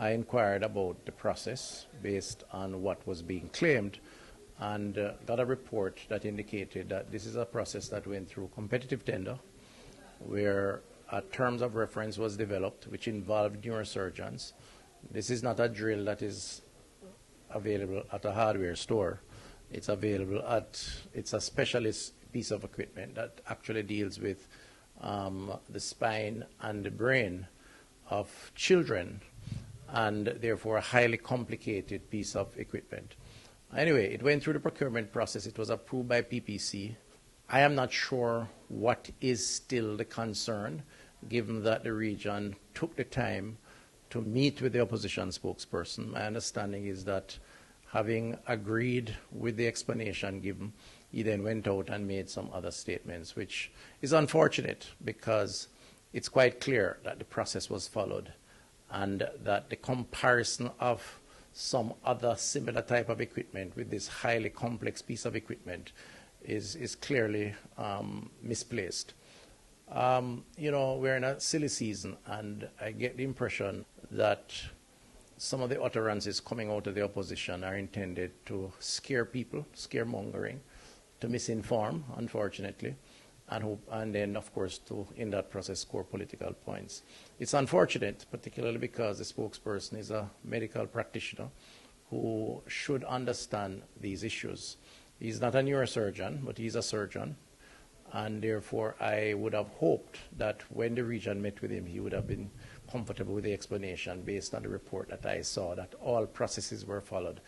I inquired about the process based on what was being claimed and got a report that indicated that this is a process that went through competitive tender where a terms of reference was developed which involved neurosurgeons. This is not a drill that is available at a hardware store. It's available it's a specialist piece of equipment that actually deals with the spine and the brain of children, and therefore a highly complicated piece of equipment. Anyway, it went through the procurement process. It was approved by PPC. I am not sure what is still the concern, given that the region took the time to meet with the opposition spokesperson. My understanding is that having agreed with the explanation given, he then went out and made some other statements, which is unfortunate because it's quite clear that the process was followed and that the comparison of some other similar type of equipment with this highly complex piece of equipment is clearly misplaced. You know, we're in a silly season, and I get the impression that some of the utterances coming out of the opposition are intended to scare people, scaremongering, to misinform, unfortunately, and then, of course, to, in that process, score political points. It's unfortunate, particularly because the spokesperson is a medical practitioner who should understand these issues. He's not a neurosurgeon, but he's a surgeon, and therefore I would have hoped that when the region met with him, he would have been comfortable with the explanation based on the report that I saw, that all processes were followed.